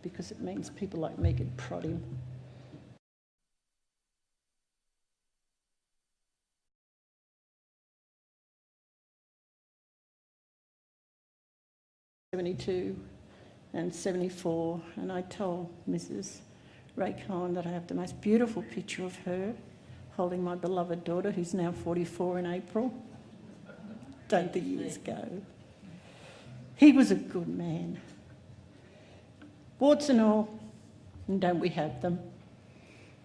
because it means people like me could prod him. '72 and '74, and I told Mrs. Ray Cohen that I have the most beautiful picture of her holding my beloved daughter, who's now 44 in April. Don't the years go. He was a good man. Warts and all, and don't we have them?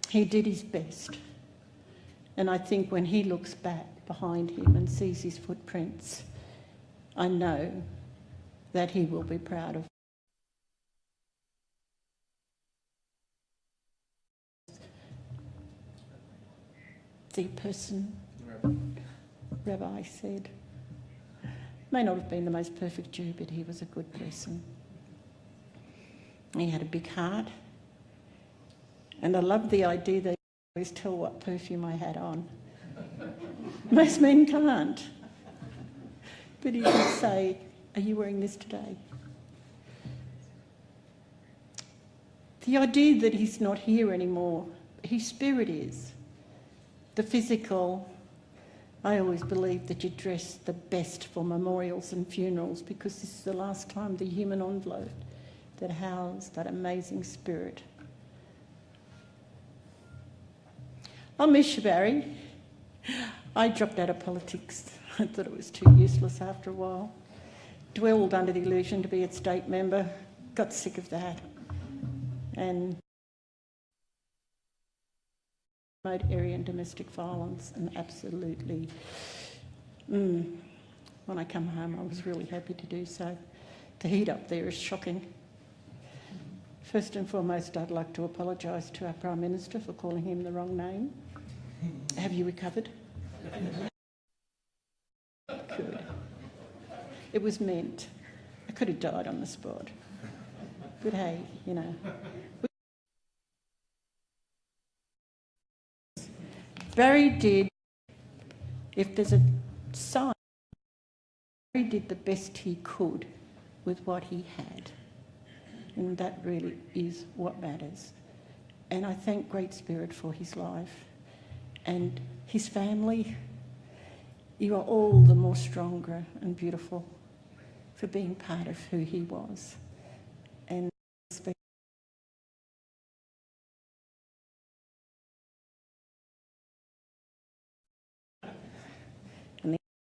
He did his best. And I think when he looks back behind him and sees his footprints, I know that he will be proud of. The person, Rabbi said, may not have been the most perfect Jew, but he was a good person. He had a big heart. And I loved the idea that I always tell what perfume I had on. Most men can't. But he would say, are you wearing this today? The idea that he's not here anymore, his spirit is. The physical, I always believe that you dress the best for memorials and funerals because this is the last time the human envelope that housed that amazing spirit. I'll miss you, Barry. I dropped out of politics. I thought it was too useless after a while. Dwelled under the illusion to be a state member, got sick of that. And promote area and domestic violence, and absolutely, when I come home, I was really happy to do so. The heat up there is shocking. First and foremost, I'd like to apologise to our Prime Minister for calling him the wrong name. Have you recovered? Good. It was meant. I could have died on the spot. But hey, you know. Barry did, if there's a sign, Barry did the best he could with what he had. And that really is what matters. And I thank Great Spirit for his life. And his family, you are all the more stronger and beautiful for being part of who he was. And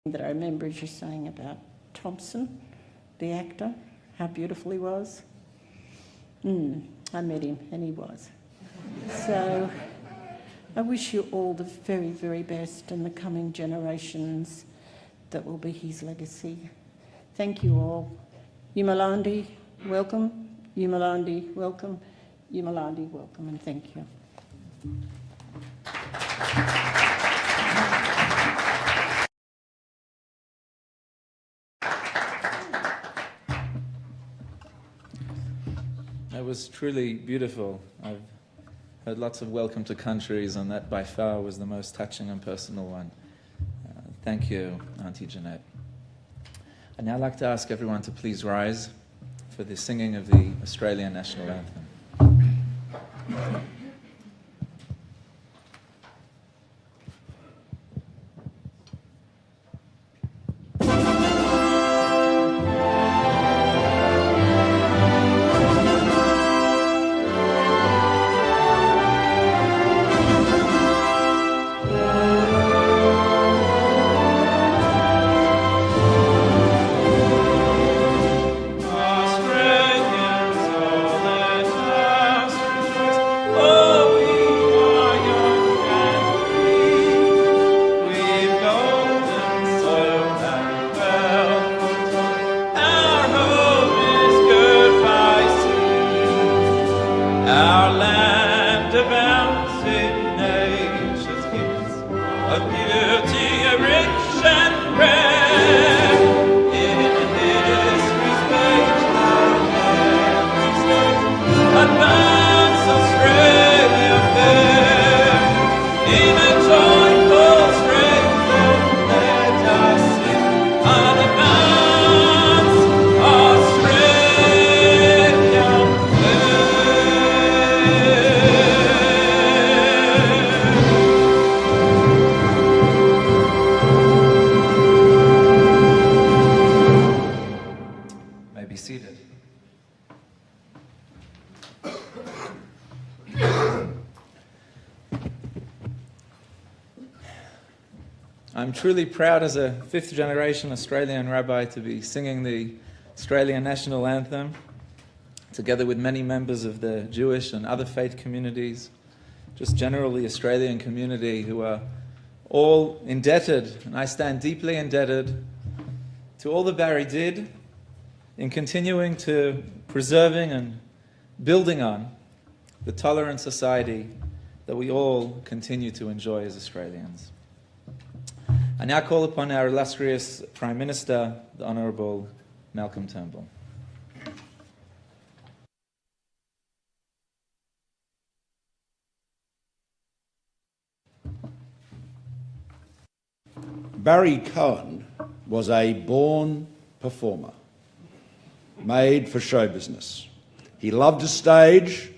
that I remember as you're saying about Thompson, the actor, how beautiful he was. I met him and he was. So I wish you all the very, very best in the coming generations that will be his legacy. Thank you all. Yumalandi, welcome. Yumalandi, welcome. Yumalandi, welcome, and thank you. That was truly beautiful. I've heard lots of welcome to countries, and that by far was the most touching and personal one. Thank you, Auntie Jeanette. I'd now like to ask everyone to please rise for the singing of the Australian National Anthem. Australians, all let us rejoice. I'm truly proud as a fifth-generation Australian rabbi to be singing the Australian national anthem, together with many members of the Jewish and other faith communities, just generally Australian community, who are all indebted, and I stand deeply indebted, to all that Barry did in continuing to preserving and building on the tolerant society that we all continue to enjoy as Australians. I now call upon our illustrious Prime Minister, the Honourable Malcolm Turnbull. Barry Cohen was a born performer, made for show business. He loved a stage,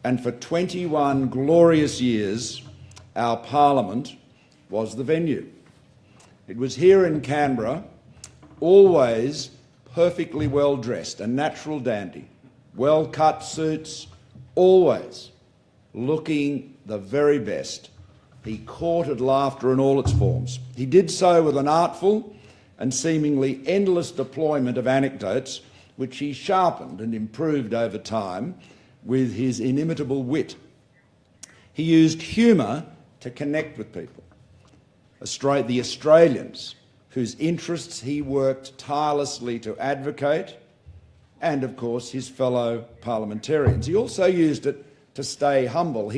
and for 21 glorious years, our Parliament was the venue. It was here in Canberra, always perfectly well dressed, a natural dandy, well-cut suits, always looking the very best. He courted laughter in all its forms. He did so with an artful and seemingly endless deployment of anecdotes, which he sharpened and improved over time with his inimitable wit. He used humour to connect with people. The Australians, whose interests he worked tirelessly to advocate, and of course his fellow parliamentarians. He also used it to stay humble.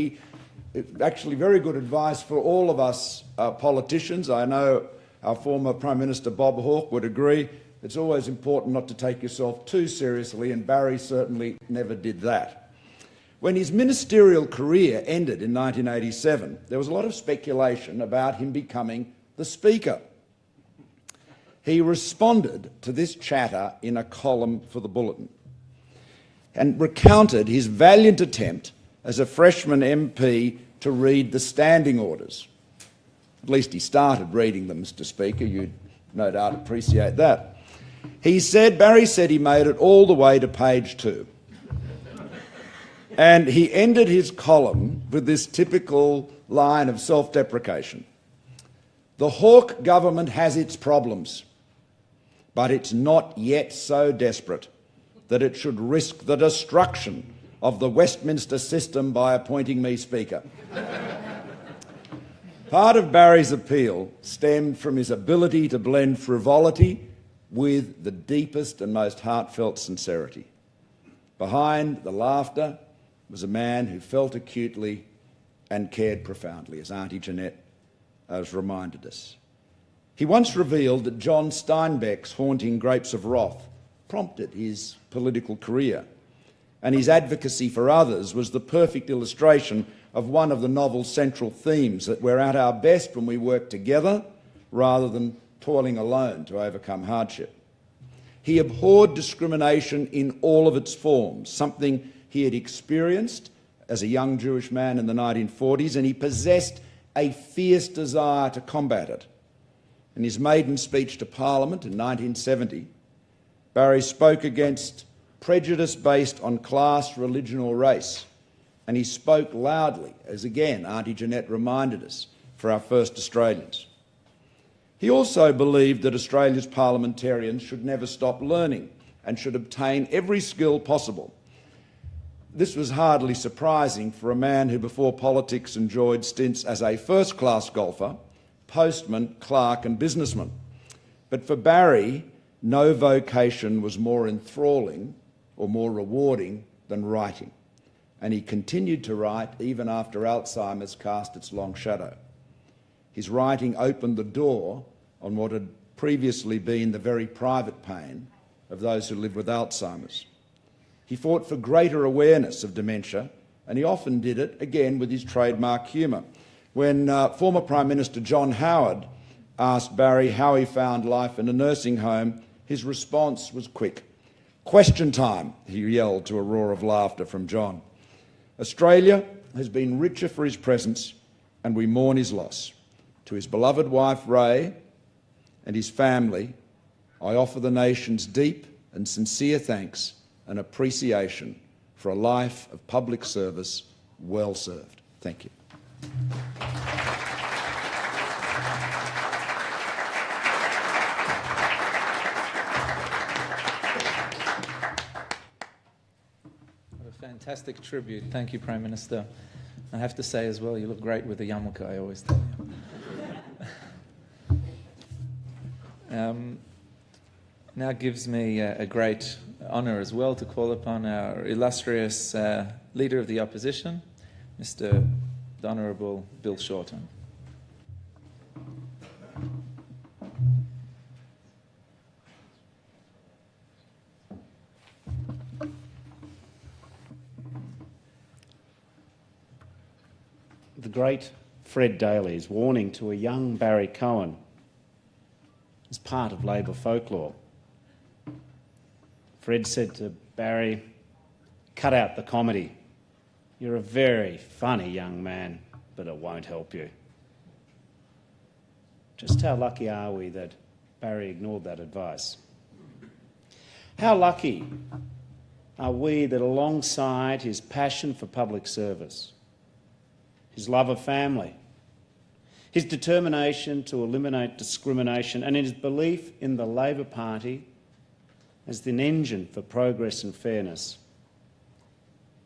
Actually very good advice for all of us politicians. I know our former Prime Minister Bob Hawke would agree. It's always important not to take yourself too seriously, and Barry certainly never did that. When his ministerial career ended in 1987, there was a lot of speculation about him becoming the Speaker. He responded to this chatter in a column for the Bulletin and recounted his valiant attempt as a freshman MP to read the standing orders. At least he started reading them, Mr. Speaker. You'd no doubt appreciate that. Barry said he made it all the way to page 2. And he ended his column with this typical line of self-deprecation. The Hawke government has its problems, but it's not yet so desperate that it should risk the destruction of the Westminster system by appointing me Speaker. Part of Barry's appeal stemmed from his ability to blend frivolity with the deepest and most heartfelt sincerity. Behind the laughter was a man who felt acutely and cared profoundly, as Auntie Jeanette has reminded us. He once revealed that John Steinbeck's haunting Grapes of Wrath prompted his political career, and his advocacy for others was the perfect illustration of one of the novel's central themes, that we're at our best when we work together rather than toiling alone to overcome hardship. He abhorred discrimination in all of its forms, something he had experienced as a young Jewish man in the 1940s, and he possessed a fierce desire to combat it. In his maiden speech to Parliament in 1970, Barry spoke against prejudice based on class, religion or race, and he spoke loudly, as again Auntie Jeanette reminded us, for our first Australians. He also believed that Australia's parliamentarians should never stop learning and should obtain every skill possible. This was hardly surprising for a man who before politics enjoyed stints as a first-class golfer, postman, clerk and businessman. But for Barry, no vocation was more enthralling or more rewarding than writing, and he continued to write even after Alzheimer's cast its long shadow. His writing opened the door on what had previously been the very private pain of those who live with Alzheimer's. He fought for greater awareness of dementia, and he often did it, again, with his trademark humour. When former Prime Minister John Howard asked Barry how he found life in a nursing home, his response was quick. "Question time," he yelled to a roar of laughter from John. Australia has been richer for his presence, and we mourn his loss. To his beloved wife Ray and his family, I offer the nation's deep and sincere thanks and appreciation for a life of public service well served. Thank you. A fantastic tribute. Thank you, Prime Minister. I have to say as well, you look great with the yarmulke, I always tell you. Now gives me a great honour as well to call upon our illustrious Leader of the Opposition, Mr. the Honourable Bill Shorten. The great Fred Daly's warning to a young Barry Cohen is part of Labor folklore. Fred said to Barry, "Cut out the comedy. You're a very funny young man, but it won't help you." Just how lucky are we that Barry ignored that advice? How lucky are we that alongside his passion for public service, his love of family, his determination to eliminate discrimination, and his belief in the Labor Party as an engine for progress and fairness,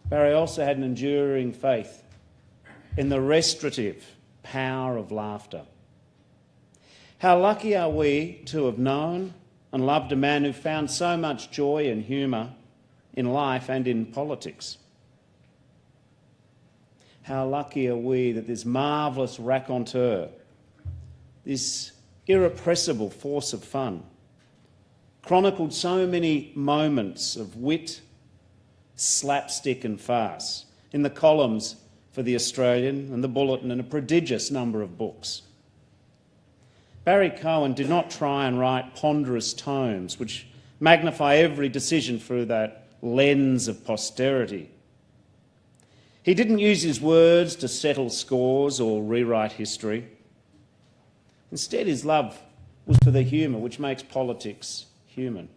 Barry also had an enduring faith in the restorative power of laughter. How lucky are we to have known and loved a man who found so much joy and humour in life and in politics. How lucky are we that this marvellous raconteur, this irrepressible force of fun, chronicled so many moments of wit, slapstick and farce in the columns for The Australian and The Bulletin and a prodigious number of books. Barry Cohen did not try and write ponderous tomes which magnify every decision through that lens of posterity. He didn't use his words to settle scores or rewrite history. Instead, his love was for the humour which makes politics human.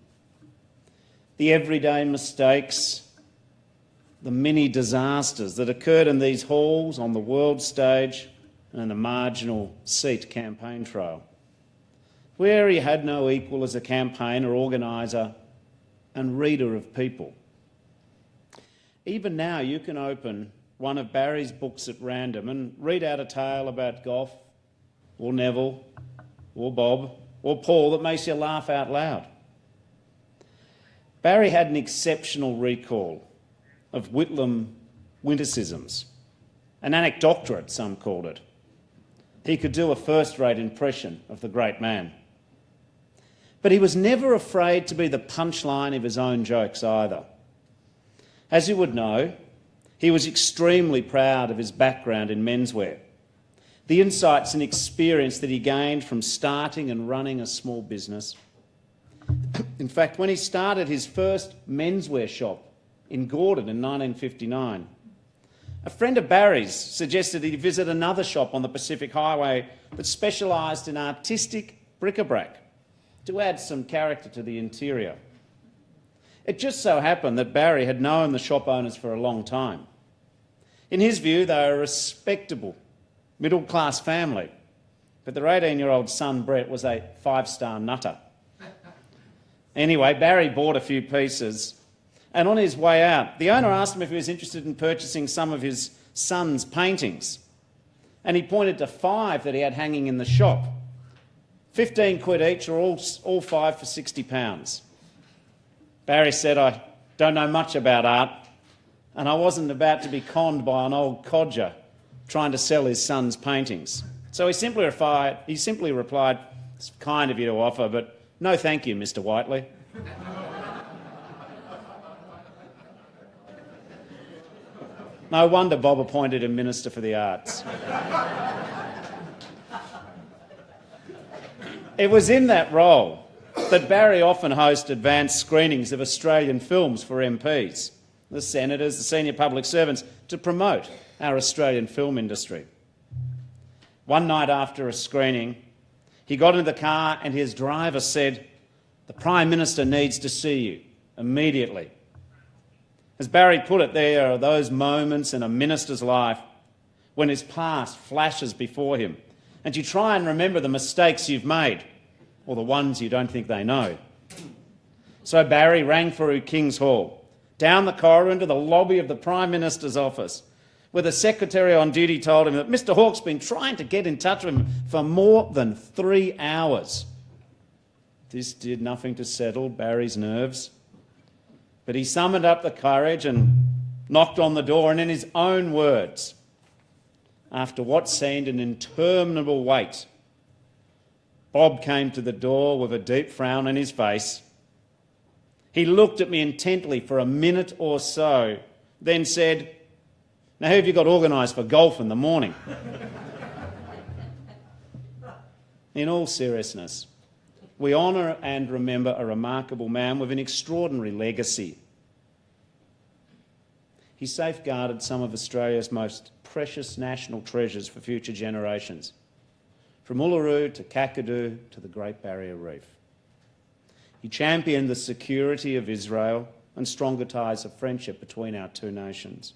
The everyday mistakes, the many disasters that occurred in these halls, on the world stage and in the marginal seat campaign trail, where he had no equal as a campaigner, organiser and reader of people. Even now you can open one of Barry's books at random and read out a tale about Gough or Neville or Bob or Paul that makes you laugh out loud. Barry had an exceptional recall of Whitlam witticisms, an anecdoctorate, some called it. He could do a first-rate impression of the great man. But he was never afraid to be the punchline of his own jokes either. As you would know, he was extremely proud of his background in menswear, the insights and experience that he gained from starting and running a small business. In fact, when he started his first menswear shop in Gordon in 1959, a friend of Barry's suggested he visit another shop on the Pacific Highway that specialised in artistic bric-a-brac to add some character to the interior. It just so happened that Barry had known the shop owners for a long time. In his view, they were a respectable, middle-class family, but their 18-year-old son, Brett, was a five-star nutter. Anyway, Barry bought a few pieces, and on his way out, the owner asked him if he was interested in purchasing some of his son's paintings, and he pointed to 5 that he had hanging in the shop. 15 quid each, or all 5 for £60. Barry said, "I don't know much about art, and I wasn't about to be conned by an old codger trying to sell his son's paintings." So he simply replied, "It's kind of you to offer, but no thank you, Mr. Whiteley." No wonder Bob appointed him Minister for the Arts. It was in that role that Barry often hosted advanced screenings of Australian films for MPs, the senators, the senior public servants, to promote our Australian film industry. One night after a screening, he got into the car and his driver said, "The Prime Minister needs to see you immediately." As Barry put it, there are those moments in a minister's life when his past flashes before him and you try and remember the mistakes you've made or the ones you don't think they know. So Barry rang through King's Hall, down the corridor into the lobby of the Prime Minister's office, where the secretary on duty told him that Mr Hawke's been trying to get in touch with him for more than 3 hours. This did nothing to settle Barry's nerves, but he summoned up the courage and knocked on the door, and in his own words, after what seemed an interminable wait, Bob came to the door with a deep frown on his face. He looked at me intently for a minute or so, then said, "Now, who have you got organised for golf in the morning?" In all seriousness, we honour and remember a remarkable man with an extraordinary legacy. He safeguarded some of Australia's most precious national treasures for future generations, from Uluru to Kakadu to the Great Barrier Reef. He championed the security of Israel and stronger ties of friendship between our two nations.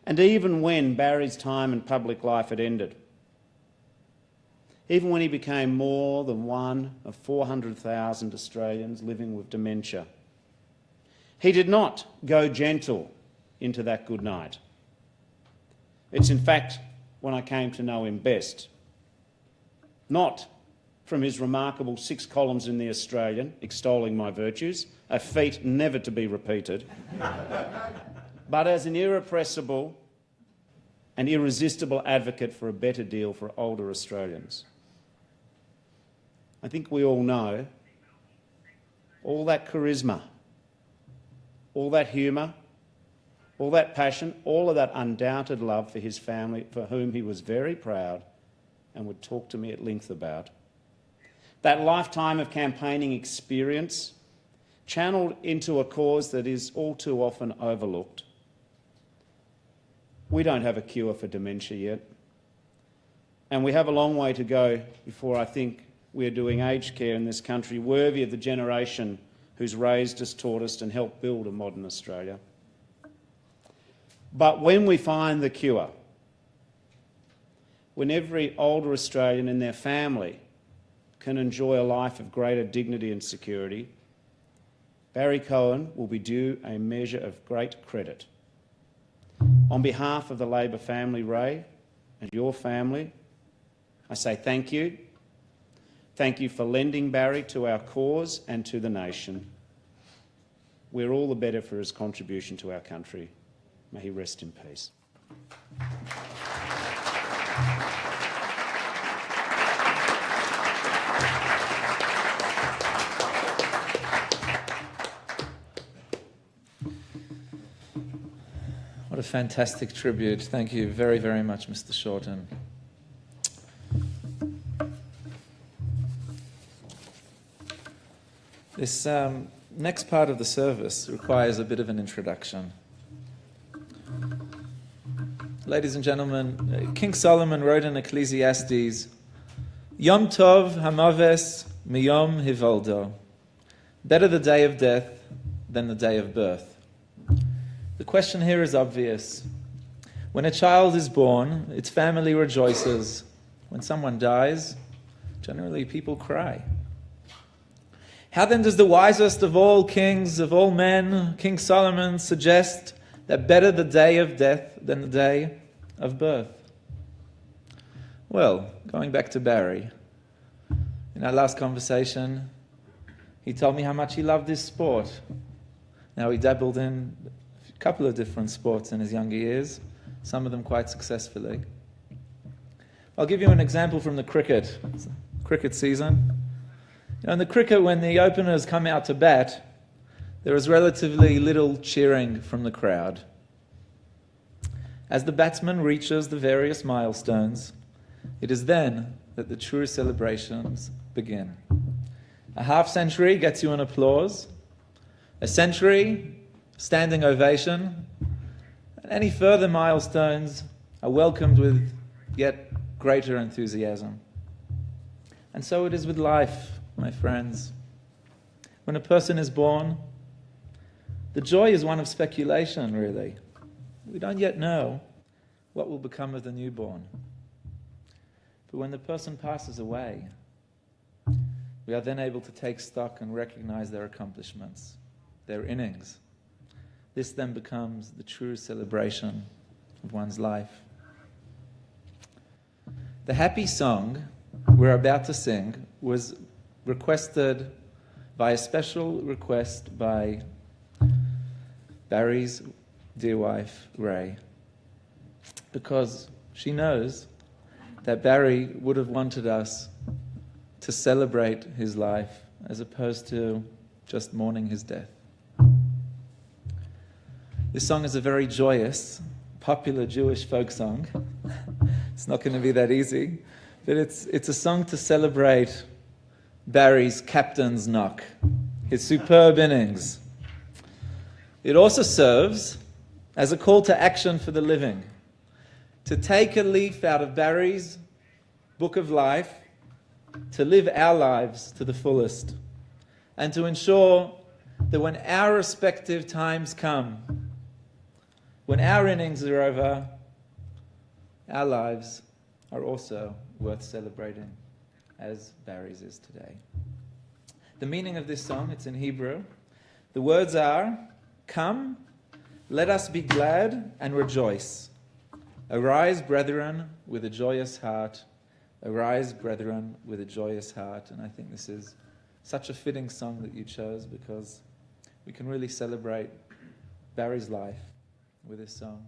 And even when Barry's time in public life had ended, even when he became more than one of 400,000 Australians living with dementia, he did not go gentle into that good night. It's in fact when I came to know him best, not from his remarkable 6 columns in The Australian extolling my virtues, a feat never to be repeated, but as an irrepressible and irresistible advocate for a better deal for older Australians. I think we all know all that charisma, all that humour, all that passion, all of that undoubted love for his family, for whom he was very proud and would talk to me at length about. That lifetime of campaigning experience channelled into a cause that is all too often overlooked. We don't have a cure for dementia yet, and we have a long way to go before I think we are doing aged care in this country worthy of the generation who's raised us, taught us and helped build a modern Australia. But when we find the cure, when every older Australian and their family can enjoy a life of greater dignity and security, Barry Cohen will be due a measure of great credit. On behalf of the Labor family, Ray, and your family, I say thank you. Thank you for lending Barry to our cause and to the nation. We're all the better for his contribution to our country. May he rest in peace. What a fantastic tribute. Thank you very, very much, Mr. Shorten. This next part of the service requires a bit of an introduction. Ladies and gentlemen, King Solomon wrote in Ecclesiastes, Yom Tov Hamaves Miyom Hivoldo. Better the day of death than the day of birth. The question here is obvious. When a child is born, its family rejoices. When someone dies, generally people cry. How then does the wisest of all kings, of all men, King Solomon, suggest that better the day of death than the day of birth? Well, going back to Barry, in our last conversation, he told me how much he loved this sport. Now, he dabbled in a couple of different sports in his younger years, some of them quite successfully. I'll give you an example from the cricket season. In the cricket, when the openers come out to bat, there is relatively little cheering from the crowd. As the batsman reaches the various milestones, it is then that the true celebrations begin. A half-century gets you an applause, a century, standing ovation, and any further milestones are welcomed with yet greater enthusiasm. And so it is with life, my friends. When a person is born, the joy is one of speculation, really. We don't yet know what will become of the newborn. But when the person passes away, we are then able to take stock and recognize their accomplishments, their innings, this then becomes the true celebration of one's life. The happy song we're about to sing was requested by a special request by Barry's dear wife, Ray, because she knows that Barry would have wanted us to celebrate his life as opposed to just mourning his death. This song is a very joyous, popular Jewish folk song. It's not going to be that easy, but it's a song to celebrate Barry's captain's knock, his superb innings. It also serves as a call to action for the living, to take a leaf out of Barry's book of life, to live our lives to the fullest, and to ensure that when our respective times come, when our innings are over, our lives are also worth celebrating, as Barry's is today. The meaning of this song, it's in Hebrew. The words are, "Come, let us be glad and rejoice. Arise, brethren, with a joyous heart. Arise, brethren, with a joyous heart." And I think this is such a fitting song that you chose, because we can really celebrate Barry's life with this song.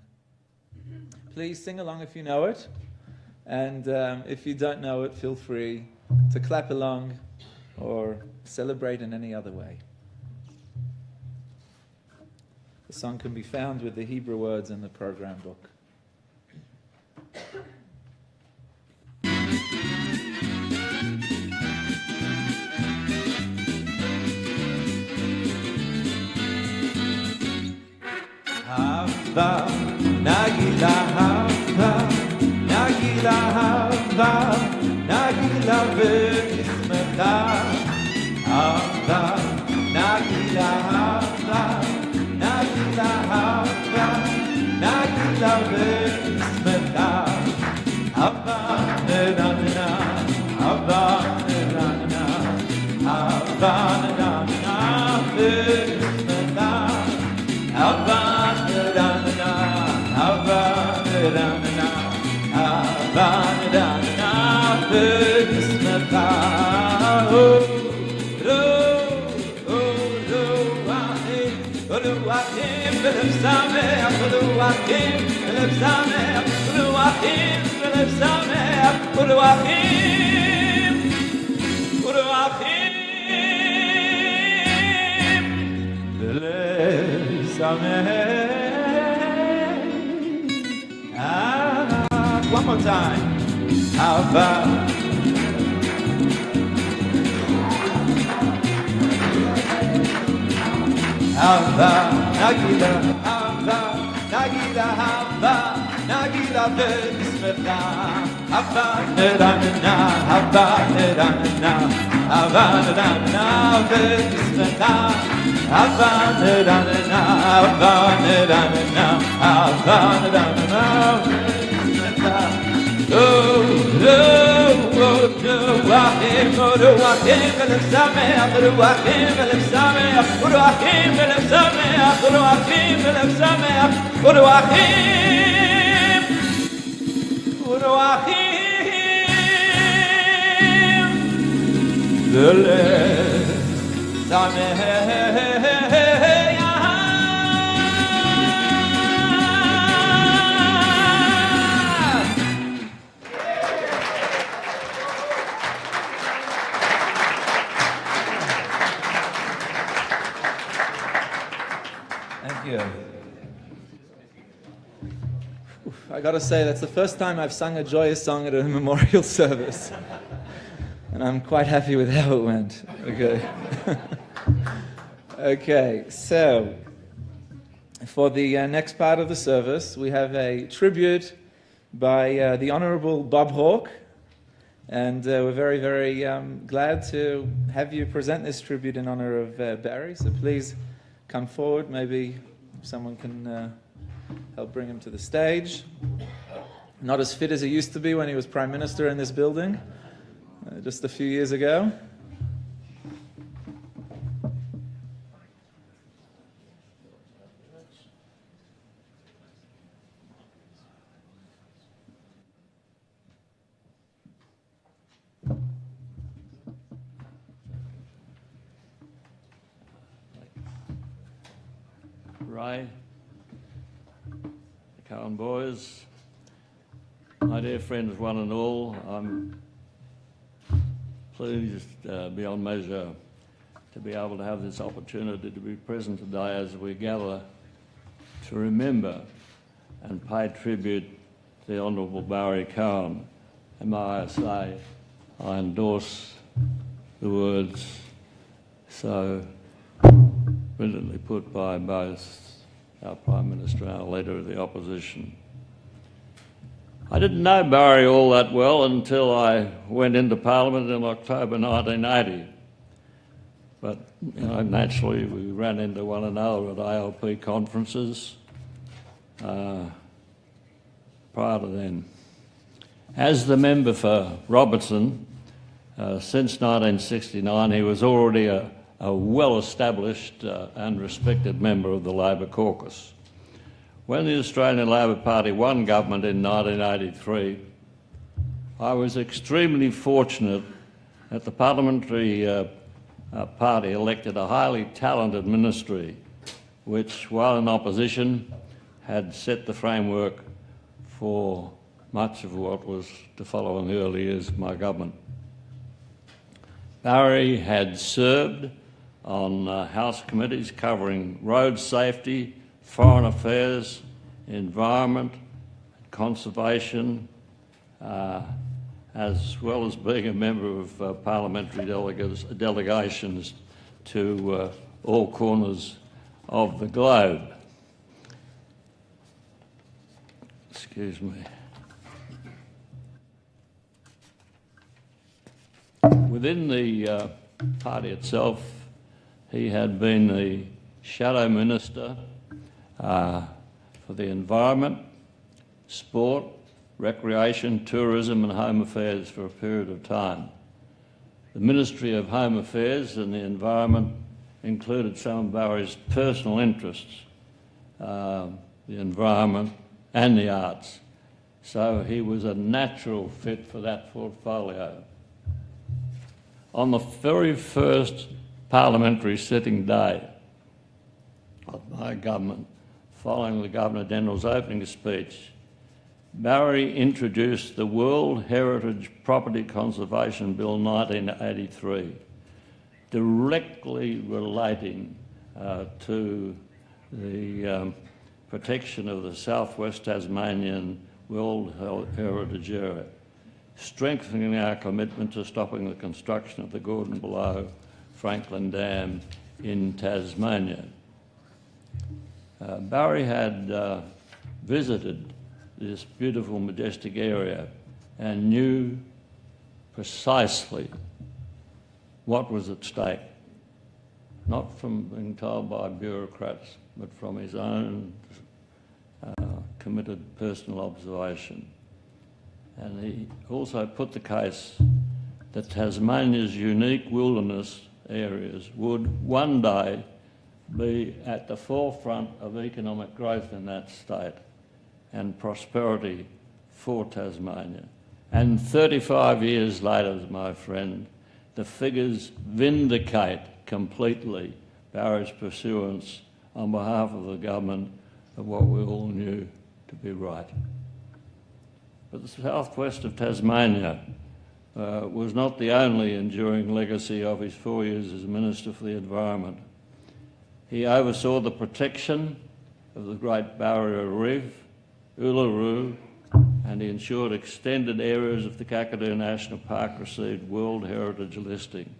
Please sing along if you know it, and if you don't know it, feel free to clap along or celebrate in any other way. The song can be found with the Hebrew words in the program book. Hava, Nagila Hava, Nagila Hava, Nagila V'Ismeta. Hava, Nagila Hava, Nagila Hava, Nagila V'Ismeta. Hava, Nedanina, Hava, Nedanina, Hava, Nedanina, V'Ismeta. Hava, one more time. Hava. Hava, Nagila, Hava, Nagila, Hava, Nagila, V'Ismecha. Hava, Nedanina, Hava, Nedanina, Hava, Nedanina, V'Ismecha. Hava, Nedanina, Hava, Nedanina, Hava, Nedanina, V'Ismecha. Oh, oh, oh, Ruachim, Ruachim, V'Lev Sameach, Ruachim, V'Lev Sameach, Ruachim, V'Lev Sameach, Ruachim, V'Lev Sameach, Ruachim, Ruachim, V'Lev Sameach. I got to say, that's the first time I've sung a joyous song at a memorial service. And I'm quite happy with how it went. Okay. Okay, so for the next part of the service, we have a tribute by the Honourable Bob Hawke. And we're very, very glad to have you present this tribute in honour of Barry. So please come forward. Maybe someone can help bring him to the stage. Not as fit as he used to be when he was Prime Minister in this building, just a few years ago. Ray, the Cohen boys, my dear friends, one and all, I'm pleased beyond measure to be able to have this opportunity to be present today as we gather to remember and pay tribute to the Honourable Barry Cohen. And may I say, I endorse the words so brilliantly put by both our Prime Minister and our Leader of the Opposition. I didn't know Barry all that well until I went into Parliament in October 1980. But naturally we ran into one another at ALP conferences prior to then. As the member for Robertson, since 1969, he was already a well-established and respected member of the Labor caucus. When the Australian Labor Party won government in 1983, I was extremely fortunate that the parliamentary party elected a highly talented ministry, which, while in opposition, had set the framework for much of what was to follow in the early years of my government. Barry had served on House committees covering road safety, foreign affairs, environment, conservation, as well as being a member of parliamentary delegations to all corners of the globe. Excuse me. Within the party itself, he had been the shadow minister for the environment, sport, recreation, tourism and home affairs for a period of time. The Ministry of Home Affairs and the Environment included some of Barry's personal interests, the environment and the arts. So he was a natural fit for that portfolio. On the very first parliamentary sitting day of my government, following the Governor-General's opening speech, Barry introduced the World Heritage Property Conservation Bill 1983, directly relating to the protection of the southwest Tasmanian World Heritage Area, strengthening our commitment to stopping the construction of the Gordon Below Franklin Dam in Tasmania. Barry had visited this beautiful, majestic area and knew precisely what was at stake, not from being told by bureaucrats, but from his own committed personal observation. And he also put the case that Tasmania's unique wilderness areas would one day be at the forefront of economic growth in that state and prosperity for Tasmania. And 35 years later, my friend, the figures vindicate completely Barry's pursuance on behalf of the government of what we all knew to be right. But the southwest of Tasmania was not the only enduring legacy of his 4 years as Minister for the Environment. He oversaw the protection of the Great Barrier Reef, Uluru, and he ensured extended areas of the Kakadu National Park received World Heritage listing.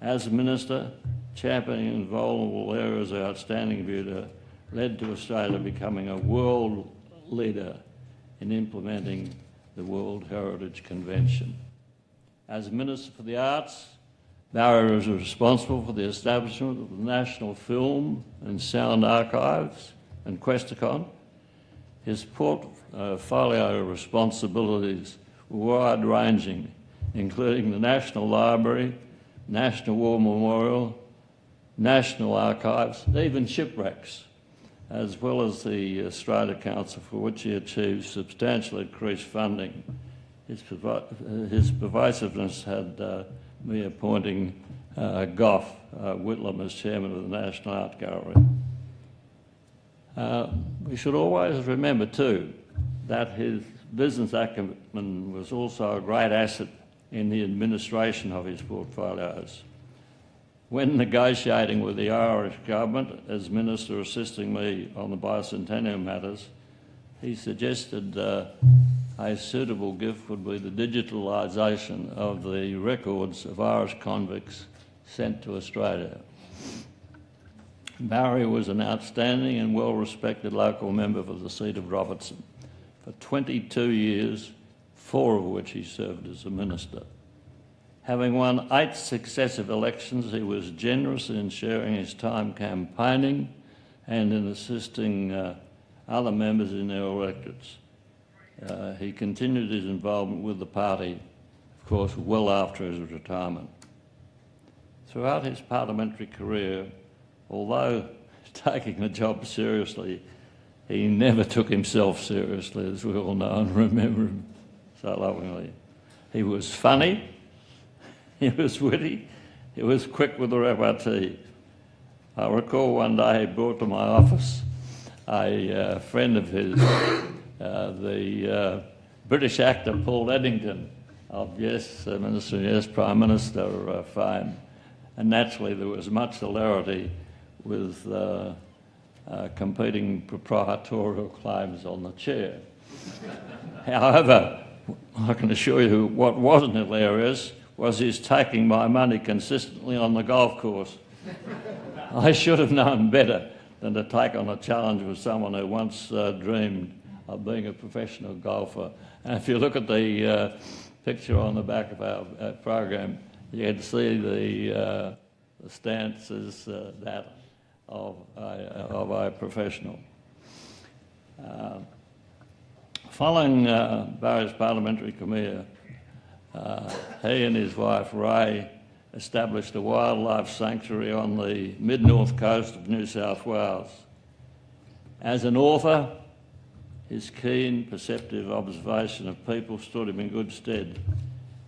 As Minister, championing vulnerable areas of outstanding beauty led to Australia becoming a world leader in implementing the World Heritage Convention. As Minister for the Arts, Barry was responsible for the establishment of the National Film and Sound Archives and Questacon. His portfolio responsibilities were wide-ranging, including the National Library, National War Memorial, National Archives, even shipwrecks, as well as the Australia Council, for which he achieved substantially increased funding. His pervasiveness had me appointing Gough Whitlam as chairman of the National Art Gallery. We should always remember too that his business acumen was also a great asset in the administration of his portfolios. When negotiating with the Irish government as Minister assisting me on the bicentennial matters, he suggested a suitable gift would be the digitalisation of the records of Irish convicts sent to Australia. Barry was an outstanding and well-respected local member for the seat of Robertson for 22 years, 4 of which he served as a minister. Having won 8 successive elections, he was generous in sharing his time campaigning and in assisting other members in their electorates. He continued his involvement with the party, of course, well after his retirement. Throughout his parliamentary career, although taking the job seriously, he never took himself seriously, as we all know and remember him so lovingly. He was funny, he was witty, he was quick with the repartee. I recall one day he brought to my office a friend of his, the British actor Paul Eddington of Yes Minister, Yes Prime Minister fame. And naturally there was much hilarity with competing proprietorial claims on the chair. However, I can assure you what wasn't hilarious was his taking my money consistently on the golf course. I should have known better than to take on a challenge with someone who once dreamed of being a professional golfer. And if you look at the picture on the back of our program, you can see the stance is that of a professional. Following Barry's parliamentary career, he and his wife Ray established a wildlife sanctuary on the mid-north coast of New South Wales. As an author, his keen, perceptive observation of people stood him in good stead,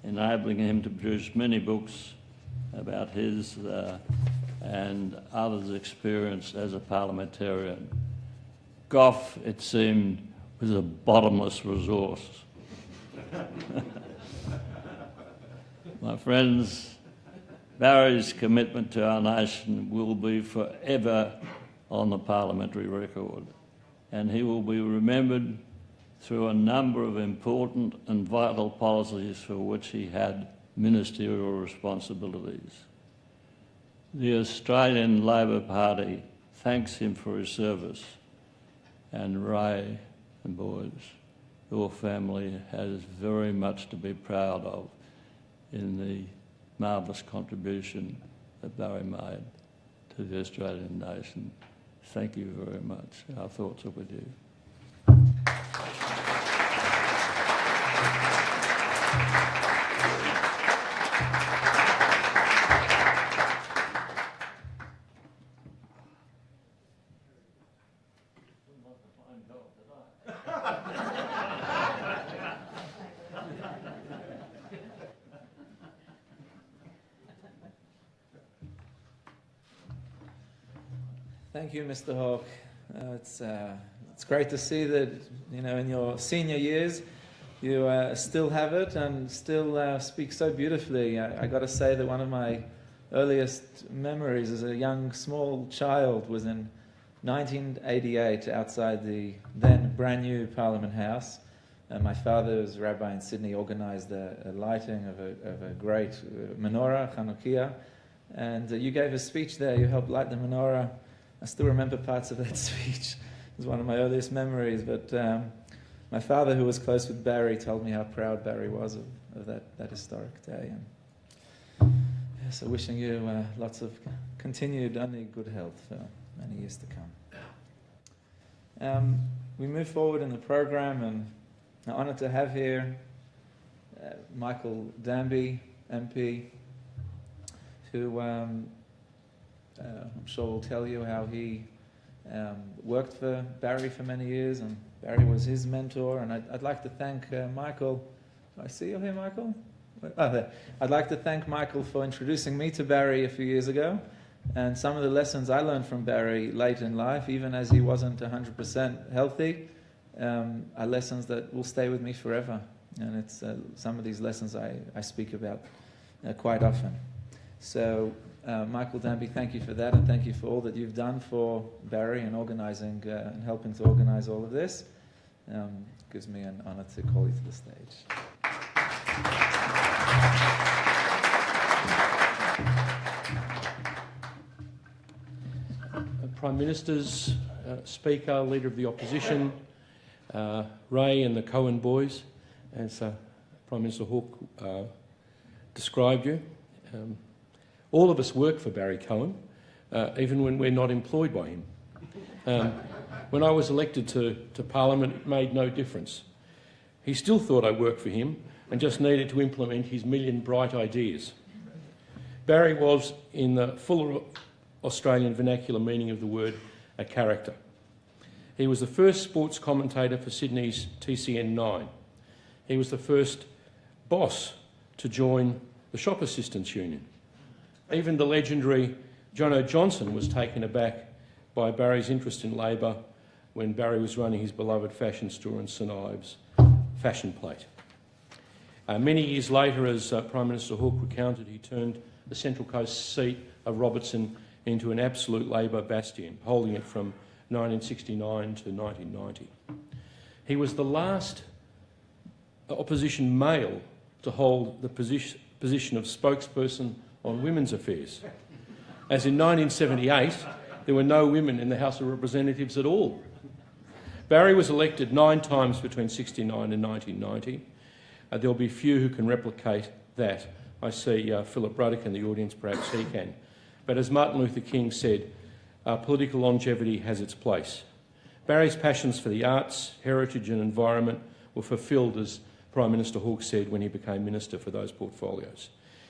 enabling him to produce many books about his and others' experience as a parliamentarian. Gough, it seemed, was a bottomless resource. My friends, Barry's commitment to our nation will be forever on the parliamentary record, and he will be remembered through a number of important and vital policies for which he had ministerial responsibilities. The Australian Labor Party thanks him for his service, and Ray and boys, your family has very much to be proud of in the marvellous contribution that Barry made to the Australian nation. Thank you very much. Our thoughts are with you. Thank you, Mr. Hawke. It's great to see that, you know, in your senior years you still have it and still speak so beautifully. I got to say that one of my earliest memories as a young, small child was in 1988 outside the then brand new Parliament House. My father, as rabbi in Sydney, organised a lighting of a great menorah, Chanukiah, and you gave a speech there. You helped light the menorah. I still remember parts of that speech. It was one of my earliest memories, but my father, who was close with Barry, told me how proud Barry was of that historic day. And so wishing you lots of continued only good health for many years to come. We move forward in the program, and I'm honoured to have here Michael Danby, MP, who I'm sure will tell you how he worked for Barry for many years, and Barry was his mentor. And I'd like to thank Michael. Do I see you here, Michael? Oh, there. I'd like to thank Michael for introducing me to Barry a few years ago, And some of the lessons I learned from Barry late in life, even as he wasn't 100% healthy, are lessons that will stay with me forever. And it's some of these lessons I speak about quite often. So, Michael Danby, thank you for that, and thank you for all that you've done for Barry and organising and helping to organise all of this. Gives me an honour to call you to the stage. Prime Ministers, Speaker, Leader of the Opposition, Ray and the Cohen boys, as Prime Minister Hawke described you. All of us work for Barry Cohen, even when we're not employed by him. When I was elected to Parliament, it made no difference. He still thought I worked for him and just needed to implement his million bright ideas. Barry was, in the full Australian vernacular meaning of the word, a character. He was the first sports commentator for Sydney's TCN 9. He was the first boss to join the Shop Assistants Union. Even the legendary Jono Johnson was taken aback by Barry's interest in Labor when Barry was running his beloved fashion store in St Ives, Fashion Plate. Many years later, as Prime Minister Hawke recounted, he turned the Central Coast seat of Robertson into an absolute Labor bastion, holding it from 1969 to 1990. He was the last opposition male to hold the position of spokesperson on women's affairs, as in 1978 there were no women in the House of Representatives at all. Barry was elected 9 times between 1969 and 1990. There'll be few who can replicate that. I see Philip Ruddock in the audience, perhaps he can. But as Martin Luther King said, political longevity has its place. Barry's passions for the arts, heritage and environment were fulfilled, as Prime Minister Hawke said when he became Minister for those portfolios.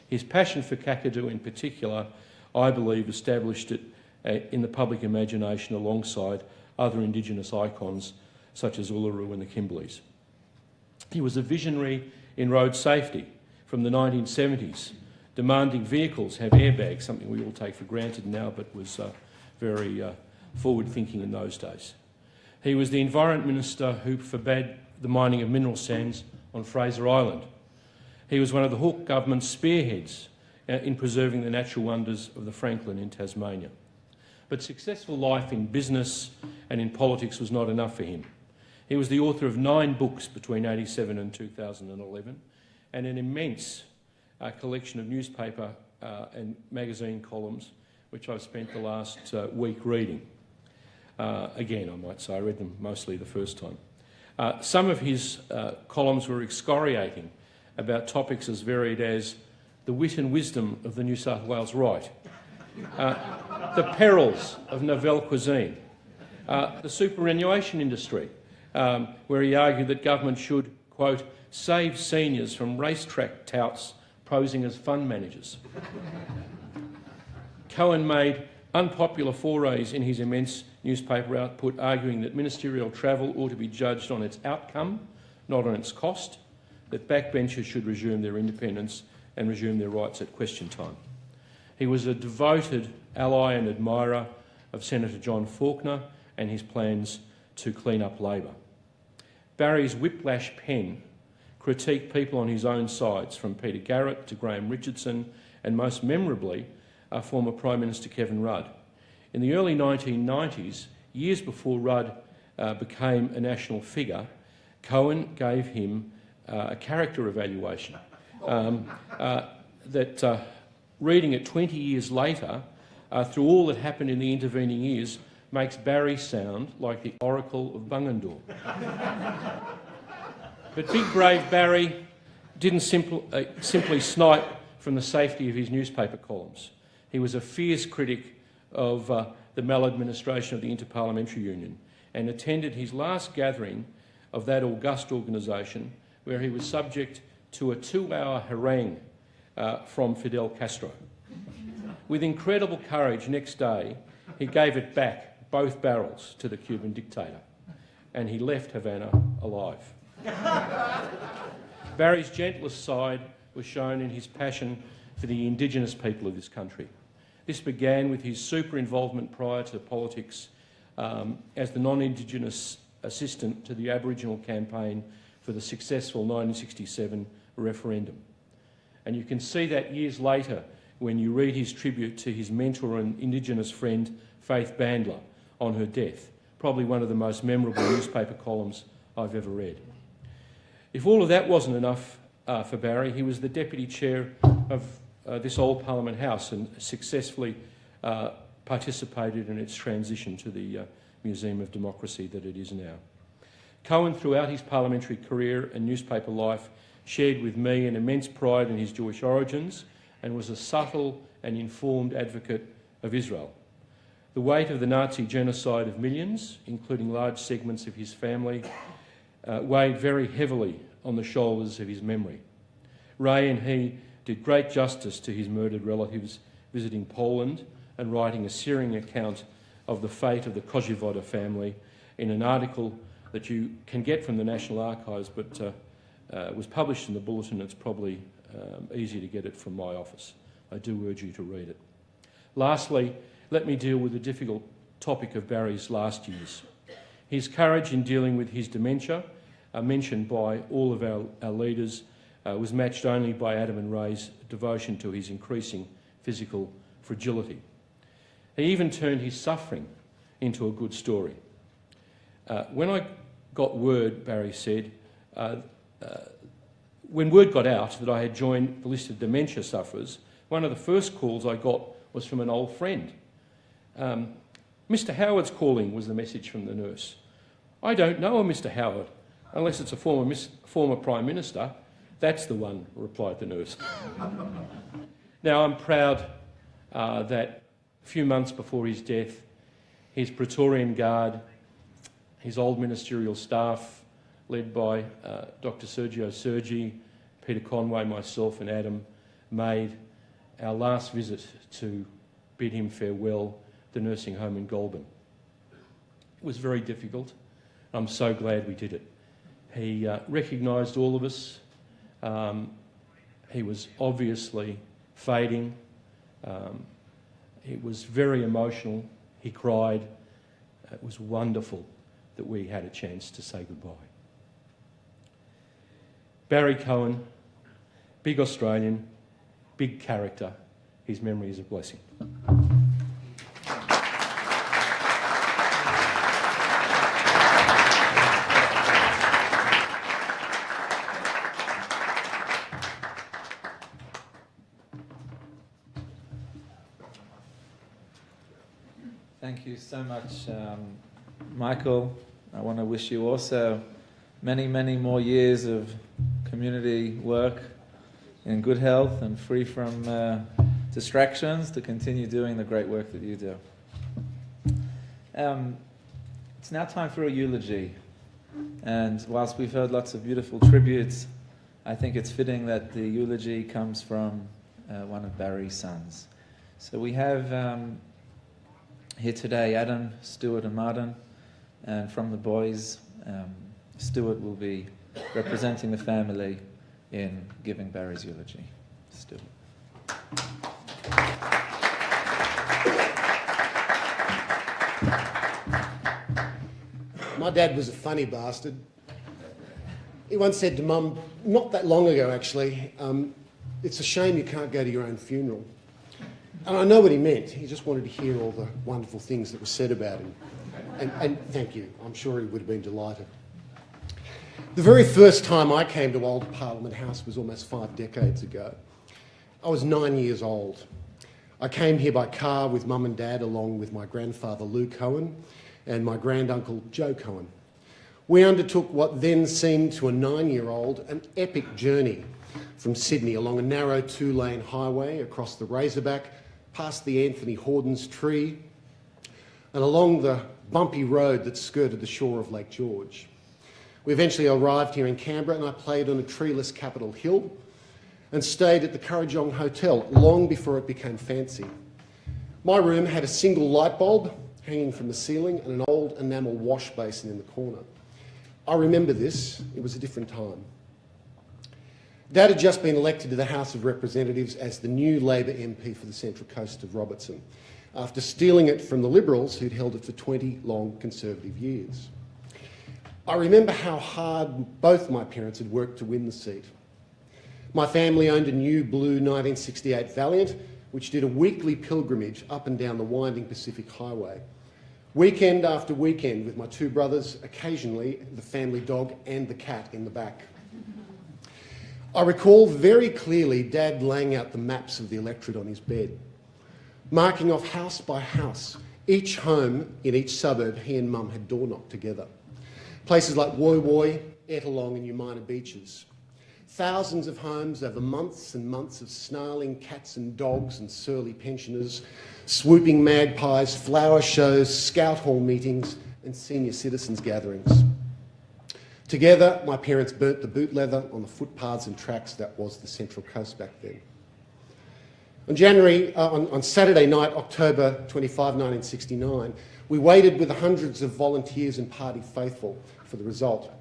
His passion for Kakadu in particular, I believe, established it in the public imagination alongside other Indigenous icons such as Uluru and the Kimberleys. He was a visionary in road safety from the 1970s, demanding vehicles have airbags, something we all take for granted now but was very forward-thinking in those days. He was the Environment Minister who forbade the mining of mineral sands on Fraser Island. He was one of the Hawke government's spearheads in preserving the natural wonders of the Franklin in Tasmania. But successful life in business and in politics was not enough for him. He was the author of 9 books between 1987 and 2011 and an immense collection of newspaper and magazine columns, which I've spent the last week reading. Again, I might say, I read them mostly the first time. Some of his columns were excoriating about topics as varied as the wit and wisdom of the New South Wales right, the perils of nouvelle cuisine, the superannuation industry, where he argued that government should, quote, save seniors from racetrack touts posing as fund managers. Cohen made unpopular forays in his immense newspaper output, arguing that ministerial travel ought to be judged on its outcome, not on its cost, that backbenchers should resume their independence and resume their rights at question time. He was a devoted ally and admirer of Senator John Faulkner and his plans to clean up Labor. Barry's whiplash pen critiqued people on his own sides, from Peter Garrett to Graham Richardson, and most memorably, former Prime Minister Kevin Rudd. In the early 1990s, years before Rudd became a national figure, Cohen gave him a character evaluation that, reading it 20 years later, through all that happened in the intervening years, makes Barry sound like the Oracle of Bungendore. But big brave Barry didn't simply snipe from the safety of his newspaper columns. He was a fierce critic of the maladministration of the Interparliamentary Union and attended his last gathering of that august organisation, where he was subject to a 2-hour harangue from Fidel Castro. With incredible courage, next day he gave it back, both barrels, to the Cuban dictator, and he left Havana alive. Barry's gentlest side was shown in his passion for the Indigenous people of this country. This began with his super involvement prior to politics as the non-Indigenous assistant to the Aboriginal campaign for the successful 1967 referendum. And you can see that years later when you read his tribute to his mentor and Indigenous friend Faith Bandler on her death, probably one of the most memorable newspaper columns I've ever read. If all of that wasn't enough for Barry, he was the deputy chair of this old Parliament House and successfully participated in its transition to the Museum of Democracy that it is now. Cohen, throughout his parliamentary career and newspaper life, shared with me an immense pride in his Jewish origins and was a subtle and informed advocate of Israel. The weight of the Nazi genocide of millions, including large segments of his family, weighed very heavily on the shoulders of his memory. Ray and he did great justice to his murdered relatives, visiting Poland and writing a searing account of the fate of the Kozivoda family in an article that you can get from the National Archives, but was published in the Bulletin. It's probably easy to get it from my office. I do urge you to read it. Lastly, let me deal with the difficult topic of Barry's last years. His courage in dealing with his dementia, mentioned by all of our leaders, was matched only by Adam and Ray's devotion to his increasing physical fragility. He even turned his suffering into a good story. When I got word, Barry said, when word got out that I had joined the list of dementia sufferers, one of the first calls I got was from an old friend. Mr. Howard's calling, was the message from the nurse. I don't know a Mr. Howard, unless it's a former Prime Minister. That's the one, replied the nurse. Now, I'm proud that a few months before his death, his Praetorian Guard, his old ministerial staff, led by Dr. Sergio Sergi, Peter Conway, myself and Adam, made our last visit to bid him farewell, the nursing home in Goulburn. It was very difficult. I'm so glad we did it. He recognised all of us. He was obviously fading. It was very emotional. He cried. It was wonderful that we had a chance to say goodbye. Barry Cohen, big Australian, big character. His memory is a blessing. Thank you so much, Michael. I want to wish you also many, many more years of community work in good health and free from distractions to continue doing the great work that you do. It's now time for a eulogy. And whilst we've heard lots of beautiful tributes, I think it's fitting that the eulogy comes from one of Barry's sons. So we have here today Adam, Stuart and Martin, and from the boys, Stuart will be representing the family in giving Barry's eulogy. Stuart. My dad was a funny bastard. He once said to Mum, not that long ago actually, it's a shame you can't go to your own funeral. And I know what he meant. He just wanted to hear all the wonderful things that were said about him. And thank you. I'm sure he would have been delighted. The very first time I came to Old Parliament House was almost 5 decades ago. I was 9 years old. I came here by car with Mum and Dad, along with my grandfather Lou Cohen and my granduncle Joe Cohen. We undertook what then seemed to a 9-year-old an epic journey from Sydney along a narrow 2-lane highway across the Razorback, past the Anthony Horden's tree, and along the bumpy road that skirted the shore of Lake George. We eventually arrived here in Canberra, and I played on a treeless Capitol Hill and stayed at the Currajong Hotel long before it became fancy. My room had a single light bulb hanging from the ceiling and an old enamel wash basin in the corner. I remember this. It was a different time. Dad had just been elected to the House of Representatives as the new Labor MP for the Central Coast of Robertson, after stealing it from the Liberals who'd held it for 20 long Conservative years. I remember how hard both my parents had worked to win the seat. My family owned a new blue 1968 Valiant, which did a weekly pilgrimage up and down the winding Pacific Highway. Weekend after weekend with my two brothers, occasionally the family dog and the cat in the back. I recall very clearly Dad laying out the maps of the electorate on his bed, marking off house by house each home in each suburb he and Mum had door-knocked together. Places like Woy Woy, Ettalong and Umina Beaches. Thousands of homes over months and months of snarling cats and dogs and surly pensioners, swooping magpies, flower shows, scout hall meetings and senior citizens gatherings. Together, my parents burnt the boot leather on the footpaths and tracks that was the Central Coast back then. On Saturday night, October 25, 1969, we waited with the hundreds of volunteers and party faithful for the result.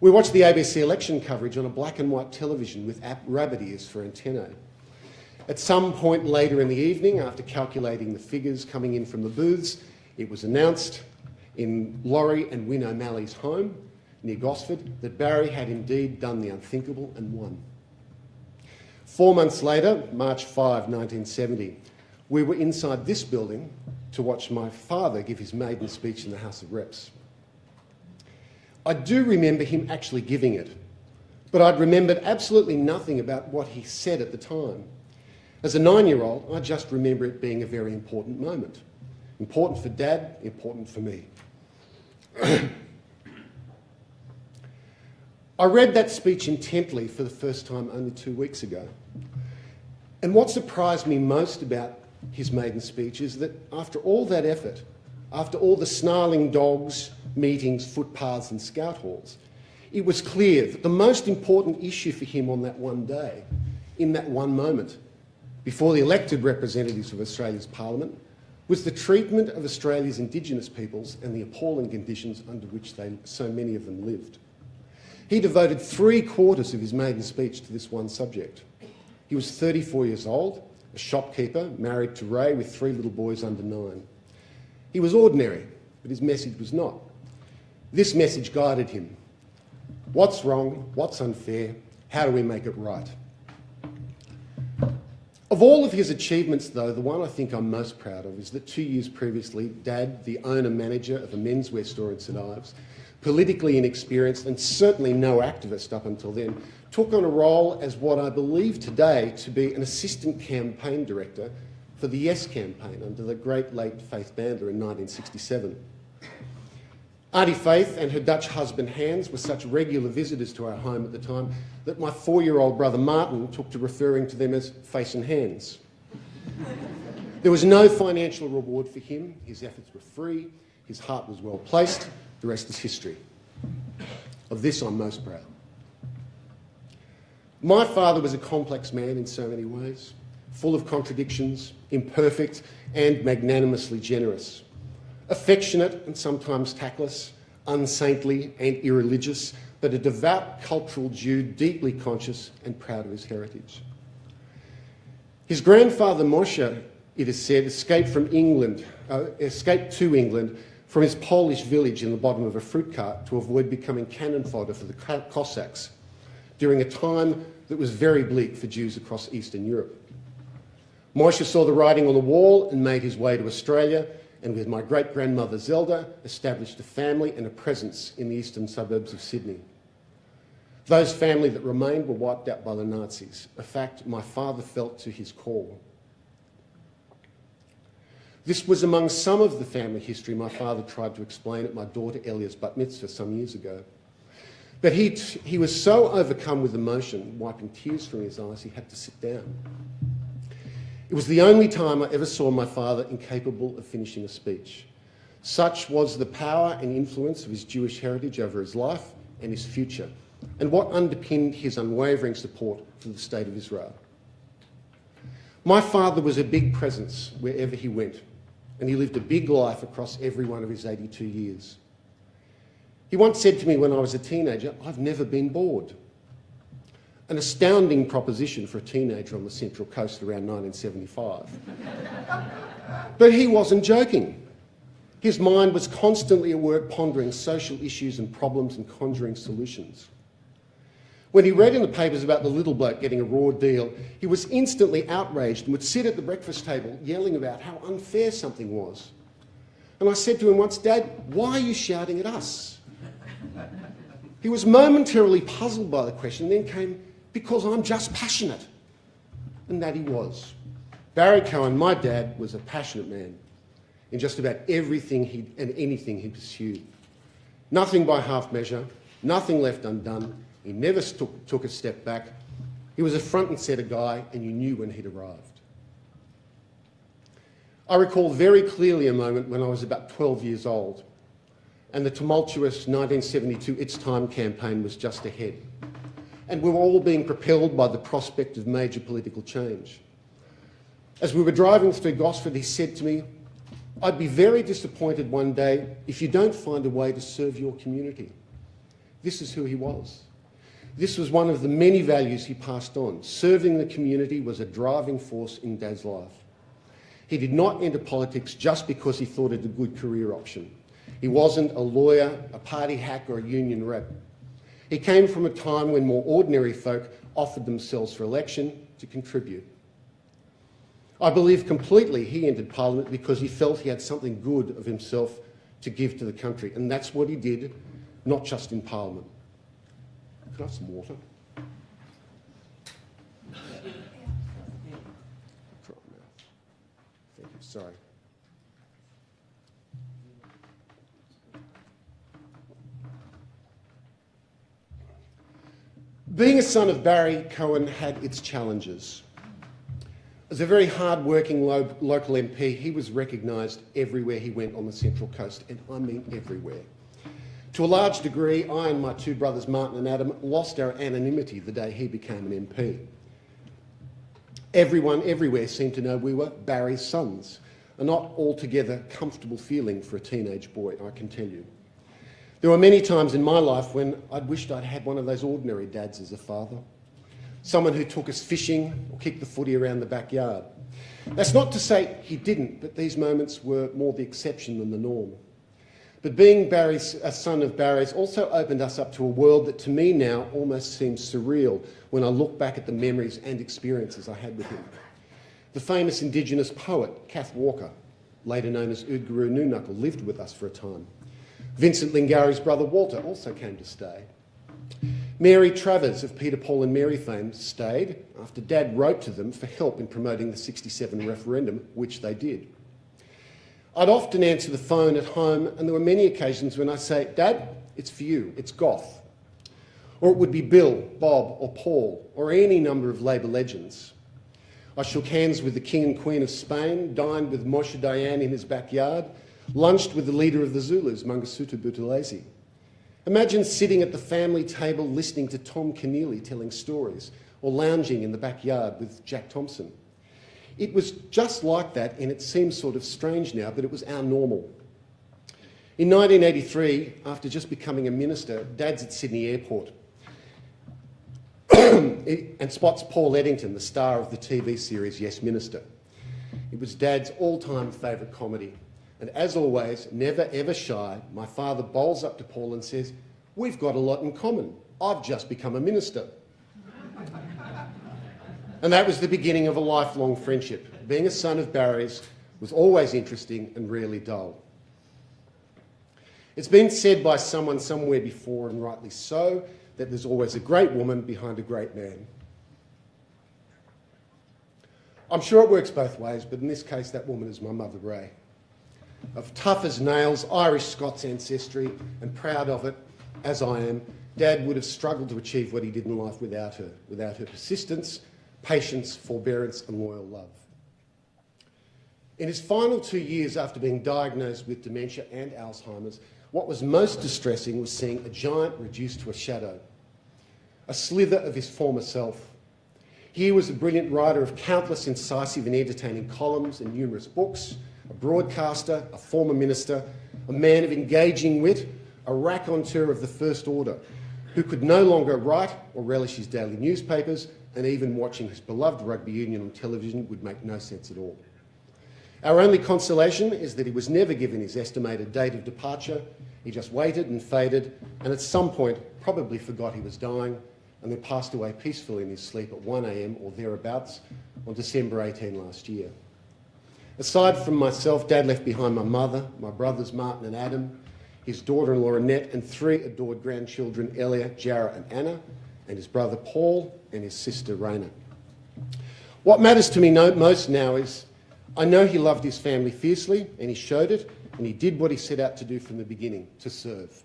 We watched the ABC election coverage on a black and white television with rabbit ears for antennae. At some point later in the evening, after calculating the figures coming in from the booths, it was announced in Laurie and Win O'Malley's home near Gosford that Barry had indeed done the unthinkable and won. 4 months later, March 5, 1970, we were inside this building to watch my father give his maiden speech in the House of Reps. I do remember him actually giving it, but I'd remembered absolutely nothing about what he said at the time. As a 9-year-old, I just remember it being a very important moment. Important for Dad, important for me. I read that speech intently for the first time only 2 weeks ago. And what surprised me most about his maiden speech is that after all that effort, after all the snarling dogs, meetings, footpaths and scout halls, it was clear that the most important issue for him on that one day, in that one moment, before the elected representatives of Australia's Parliament, was the treatment of Australia's Indigenous peoples and the appalling conditions under which so many of them lived. He devoted 3/4 of his maiden speech to this one subject. He was 34 years old, a shopkeeper, married to Ray with 3 little boys under 9. He was ordinary, but his message was not. This message guided him. What's wrong? What's unfair? How do we make it right? Of all of his achievements, though, the one I think I'm most proud of is that 2 years previously, Dad, the owner-manager of a menswear store in St Ives, politically inexperienced and certainly no activist up until then, took on a role as what I believe today to be an assistant campaign director for the Yes campaign under the great late Faith Bandler in 1967. Auntie Faith and her Dutch husband Hans were such regular visitors to our home at the time that my 4-year-old brother Martin took to referring to them as Face and Hands. There was no financial reward for him, his efforts were free, his heart was well placed, the rest is history. Of this I'm most proud. My father was a complex man in so many ways, full of contradictions, imperfect and magnanimously generous. Affectionate and sometimes tactless, unsaintly and irreligious, but a devout cultural Jew, deeply conscious and proud of his heritage. His grandfather Moshe, it is said, escaped to England from his Polish village in the bottom of a fruit cart to avoid becoming cannon fodder for the Cossacks during a time that was very bleak for Jews across Eastern Europe. Moshe saw the writing on the wall and made his way to Australia, and with my great-grandmother Zelda, established a family and a presence in the eastern suburbs of Sydney. Those family that remained were wiped out by the Nazis, a fact my father felt to his core. This was among some of the family history my father tried to explain at my daughter Elia's bat mitzvah some years ago. But he was so overcome with emotion, wiping tears from his eyes, he had to sit down. It was the only time I ever saw my father incapable of finishing a speech. Such was the power and influence of his Jewish heritage over his life and his future, and what underpinned his unwavering support for the State of Israel. My father was a big presence wherever he went, and he lived a big life across every one of his 82 years. He once said to me when I was a teenager, "I've never been bored." an astounding proposition for a teenager on the Central Coast around 1975. But he wasn't joking. His mind was constantly at work pondering social issues and problems and conjuring solutions. When he read in the papers about the little bloke getting a raw deal, he was instantly outraged and would sit at the breakfast table yelling about how unfair something was. And I said to him once, "Dad, why are you shouting at us?" He was momentarily puzzled by the question, then came, "Because I'm just passionate." And that he was. Barry Cohen, my dad, was a passionate man in just about everything and anything he pursued. Nothing by half measure, nothing left undone. He never took a step back. He was a front and centre guy, and you knew when he'd arrived. I recall very clearly a moment when I was about 12 years old, and the tumultuous 1972 It's Time campaign was just ahead. And we were all being propelled by the prospect of major political change. As we were driving through Gosford, he said to me, "I'd be very disappointed one day if you don't find a way to serve your community." This is who he was. This was one of the many values he passed on. Serving the community was a driving force in Dad's life. He did not enter politics just because he thought it a good career option. He wasn't a lawyer, a party hack or a union rep. He came from a time when more ordinary folk offered themselves for election to contribute. I believe completely he entered Parliament because he felt he had something good of himself to give to the country, and that's what he did, not just in Parliament. Can I have some water? Thank you, sorry. Being a son of Barry Cohen had its challenges. As a very hard-working local MP, he was recognised everywhere he went on the Central Coast, and I mean everywhere. To a large degree, I and my two brothers, Martin and Adam, lost our anonymity the day he became an MP. Everyone everywhere seemed to know we were Barry's sons, a not altogether comfortable feeling for a teenage boy, I can tell you. There were many times in my life when I'd wished I'd had one of those ordinary dads as a father. Someone who took us fishing or kicked the footy around the backyard. That's not to say he didn't, but these moments were more the exception than the norm. But being a son of Barry's also opened us up to a world that to me now almost seems surreal when I look back at the memories and experiences I had with him. The famous Indigenous poet, Kath Walker, later known as Oodgaroo Noonuckle, lived with us for a time. Vincent Lingary's brother Walter also came to stay. Mary Travers of Peter, Paul and Mary fame stayed after Dad wrote to them for help in promoting the '67 referendum, which they did. I'd often answer the phone at home, and there were many occasions when I'd say, "Dad, it's for you, it's Goth." Or it would be Bill, Bob or Paul, or any number of Labor legends. I shook hands with the King and Queen of Spain, dined with Moshe Dayan in his backyard, lunched with the leader of the Zulus, Mangasutu Buthelezi. Imagine sitting at the family table listening to Tom Keneally telling stories, or lounging in the backyard with Jack Thompson. It was just like that, and it seems sort of strange now, but it was our normal. In 1983, after just becoming a minister, Dad's at Sydney Airport and spots Paul Eddington, the star of the TV series Yes Minister. It was Dad's all-time favourite comedy. And as always, never ever shy, my father bowls up to Paul and says, "We've got a lot in common. I've just become a minister." And that was the beginning of a lifelong friendship. Being a son of Barry's was always interesting and rarely dull. It's been said by someone somewhere before, and rightly so, that there's always a great woman behind a great man. I'm sure it works both ways, but in this case, that woman is my mother, Ray. Of tough as nails, Irish-Scots ancestry, and proud of it, as I am, Dad would have struggled to achieve what he did in life without her persistence, patience, forbearance and loyal love. In his final 2 years after being diagnosed with dementia and Alzheimer's, what was most distressing was seeing a giant reduced to a shadow, a slither of his former self. He was a brilliant writer of countless incisive and entertaining columns and numerous books, a broadcaster, a former minister, a man of engaging wit, a raconteur of the first order, who could no longer write or relish his daily newspapers, and even watching his beloved rugby union on television would make no sense at all. Our only consolation is that he was never given his estimated date of departure. He just waited and faded, and at some point probably forgot he was dying, and then passed away peacefully in his sleep at 1 a.m. or thereabouts on December 18 last year. Aside from myself, Dad left behind my mother, my brothers Martin and Adam, his daughter-in-law Annette, and 3 adored grandchildren, Elia, Jarrah and Anna, and his brother Paul and his sister Raina. What matters to me most now is I know he loved his family fiercely, and he showed it, and he did what he set out to do from the beginning, to serve.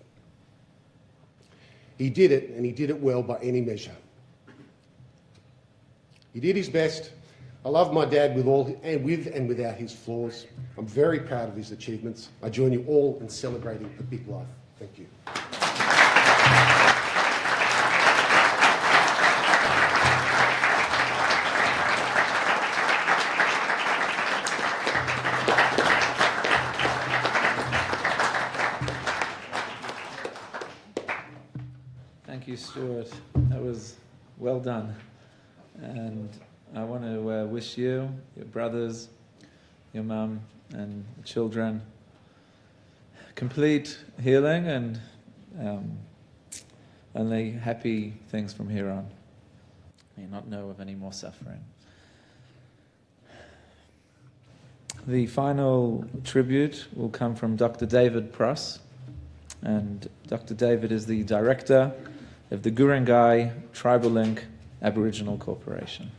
He did it, and he did it well by any measure. He did his best. I love my dad with and without his flaws. I'm very proud of his achievements. I join you all in celebrating a big life. Thank you. Thank you, Stuart. That was well done. And I want to wish you, your brothers, your mum and the children complete healing and only happy things from here on. May you not know of any more suffering. The final tribute will come from Dr. David Pross. And Dr. David is the director of the Guringai Tribal Link Aboriginal Corporation.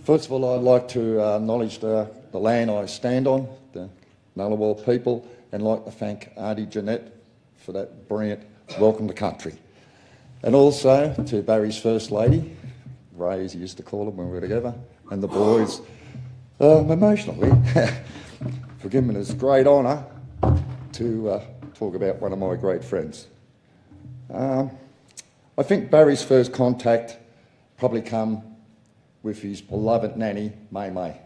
First of all, I'd like to acknowledge the land I stand on, the Ngunnawal people, and like to thank Auntie Jeanette for that brilliant welcome to country. And also to Barry's First Lady, Ray as he used to call her when we were together, and the boys. I'm emotional, for giving me this great honour to talk about one of my great friends. I think Barry's first contact probably come with his beloved nanny, May May.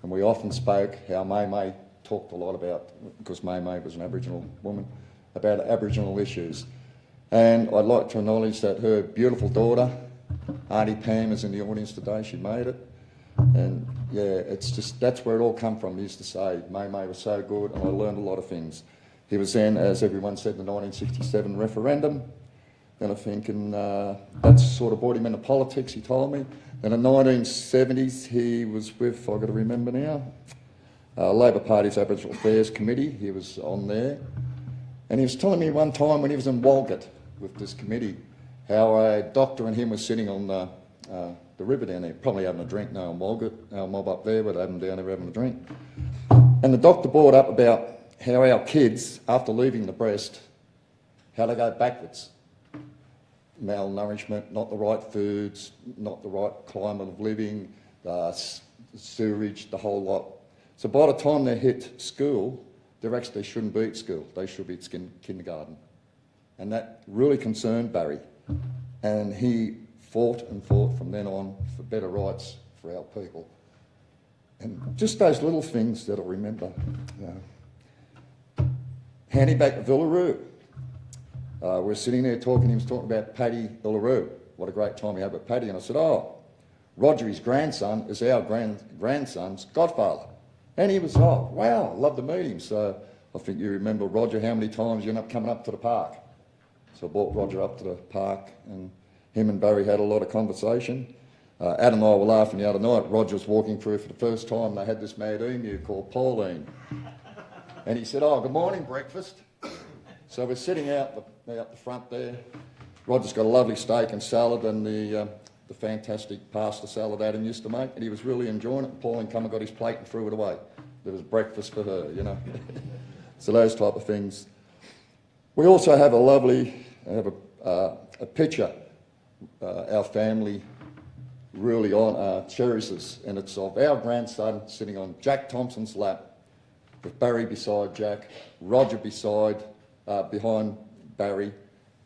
And we often spoke how May May talked a lot about, because May May was an Aboriginal woman, about Aboriginal issues. And I'd like to acknowledge that her beautiful daughter, Auntie Pam, is in the audience today. She made it. And yeah, it's just, that's where it all come from. He used to say, May May was so good, and I learned a lot of things. He was then, as everyone said, the 1967 referendum. And I think, and that sort of brought him into politics, he told me. In the 1970s, he was with, I've got to remember now, Labor Party's Aboriginal Affairs Committee. He was on there. And he was telling me one time when he was in Walgett with this committee, how a doctor and him were sitting on the river down there, probably having a drink now in Walgett, our mob up there, but they have them down there having a drink. And the doctor brought up about how our kids, after leaving the breast, how they go backwards. Malnourishment, not the right foods, not the right climate of living, sewerage, the whole lot. So by the time they hit school, they shouldn't be at school. They should be at kindergarten. And that really concerned Barry. And he fought and fought from then on for better rights for our people. And just those little things that I remember. Handing back to Villaroo. We're sitting there talking, he was talking about Paddy Villaroo. What a great time he had with Paddy. And I said, oh, Roger, his grandson, is our grandson's godfather. And he was, oh, wow, I'd love to meet him. So I think you remember, Roger, how many times you ended up coming up to the park. So I brought Roger up to the park, and him and Barry had a lot of conversation. Ad and I were laughing the other night. Roger was walking through for the first time. They had this mad emu called Pauline. And he said, oh, good morning, breakfast. So we're sitting out the front there. Roger's got a lovely steak and salad and the fantastic pasta salad Adam used to make, and he was really enjoying it. Pauline come and got his plate and threw it away. There was breakfast for her, you know. So those type of things. We also have a picture our family really cherishes, and it's of our grandson sitting on Jack Thompson's lap, with Barry beside Jack, Roger behind Barry,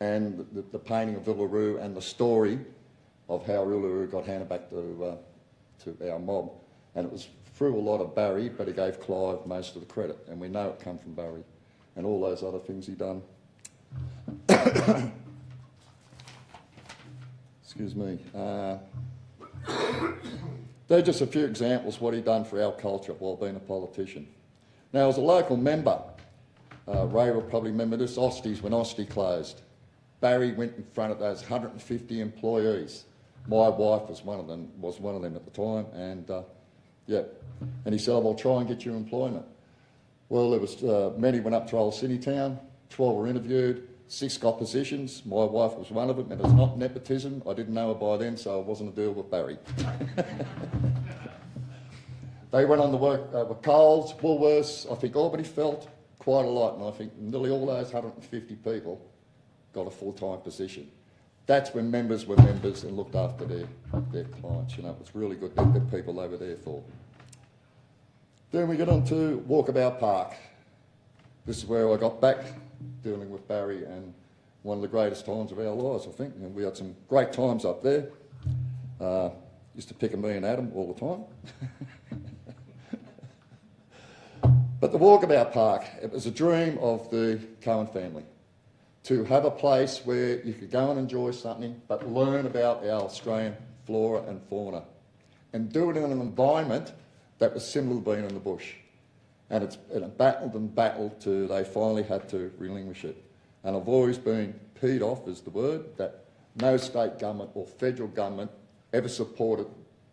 and the painting of Villaroo and the story of how Uluru got handed back to to our mob. And it was through a lot of Barry, but he gave Clive most of the credit, and we know it come from Barry and all those other things he done. Excuse me. They're just a few examples what he done for our culture while being a politician. Now, as a local member, Ray will probably remember this, Osties, when Ostie closed. Barry went in front of those 150 employees. My wife was one of them at the time, and and he said, "I'll try and get you employment." Well, there was many went up to Old City Town, 12 were interviewed, 6 got positions. My wife was one of them, and it's not nepotism. I didn't know her by then, so I wasn't a deal with Barry. They went on to work with Coles, Woolworths. I think Albany felt quite a lot, and I think nearly all those 150 people got a full-time position. That's when members were members and looked after their clients. You know, it was really good, the people they were there for. Then we get on to Walkabout Park. This is where I got back dealing with Barry, and one of the greatest times of our lives, I think. And we had some great times up there. Used to pick on me and Adam all the time. But the Walkabout Park, it was a dream of the Cohen family, to have a place where you could go and enjoy something but learn about our Australian flora and fauna, and do it in an environment that was similar to being in the bush. And it battled and battled till they finally had to relinquish it. And I've always been peed off, is the word, that no state government or federal government ever supported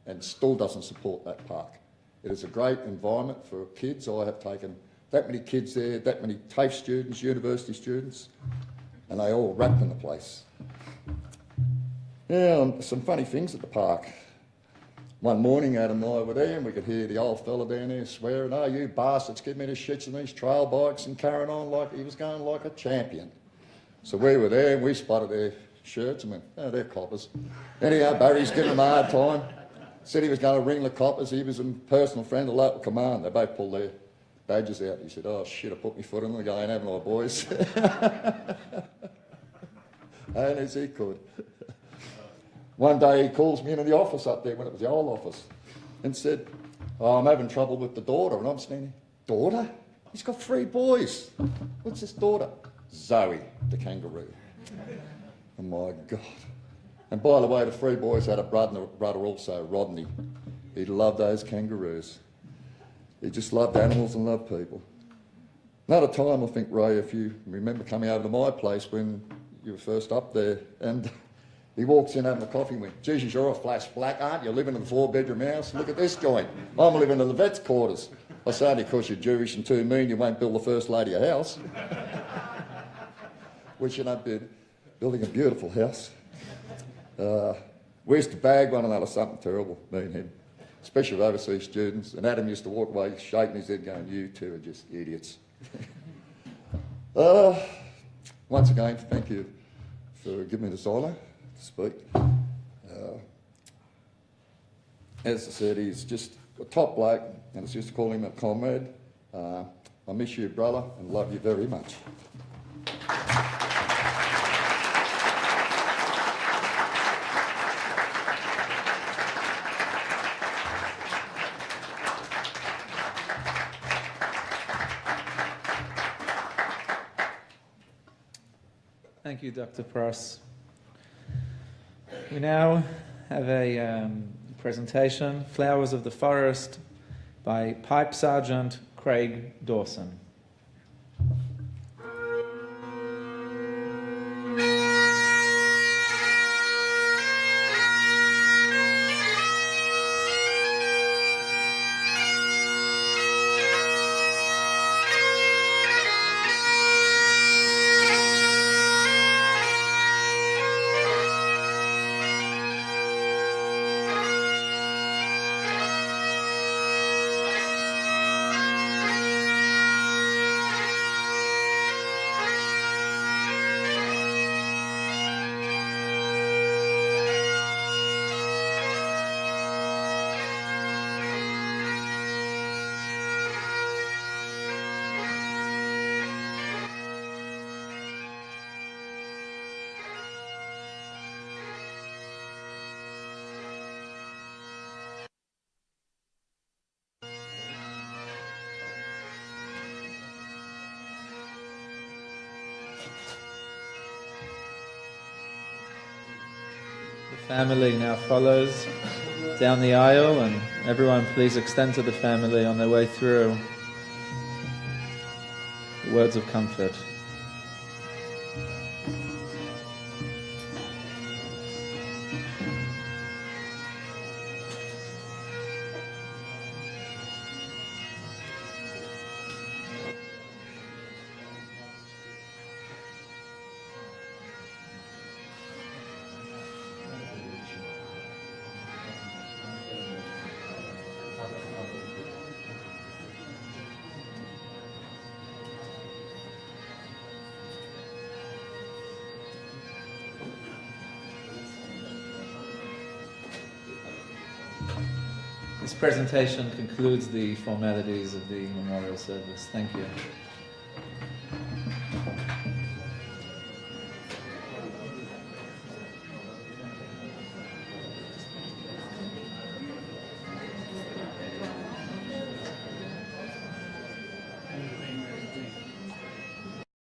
and still doesn't support that park. It is a great environment for kids. I have taken that many kids there, that many TAFE students, university students, and they all wrapped in the place. Yeah, some funny things at the park. One morning, Adam and I were there, and we could hear the old fella down there swearing, "Oh, you bastards, give me the shits in these trail bikes," and carrying on like he was going like a champion. So we were there, and we spotted their shirts and went, "Oh, they're coppers." Anyhow, Barry's giving them a hard time. Said he was going to ring the coppers. He was a personal friend of local command. They both pulled their badges out. He said, "Oh, shit, I put my foot in the game, haven't I, boys?" And as he could. One day he calls me into the office up there, when it was the old office, and said, "Oh, I'm having trouble with the daughter." And I'm standing, "Daughter? He's got 3 boys. What's his daughter?" "Zoe, the kangaroo." Oh, my God. And by the way, the 3 boys had a brother also, Rodney. He loved those kangaroos. He just loved animals and loved people. Another time, I think, Ray, if you remember coming over to my place when you were first up there, and he walks in having a coffee and went, "Jesus, you're a flash black, aren't you? Living in a 4-bedroom house? Look at this joint. I'm living in the vet's quarters." I said, "Only because you're Jewish and too mean, you won't build the First Lady a house." Which you know, building a beautiful house. We used to bag one another something terrible, me and him, especially with overseas students. And Adam used to walk away shaking his head going, "You two are just idiots." Once again, thank you for giving me this honour to speak. As I said, he's just a top bloke, and it's just to call him a comrade. I miss you, brother, and love you very much. Thank you, Dr. Pross. We now have a presentation, Flowers of the Forest, by Pipe Sergeant Craig Dawson. family now follows down the aisle, and everyone please extend to the family on their way through the words of comfort. This presentation concludes the formalities of the memorial service. Thank you.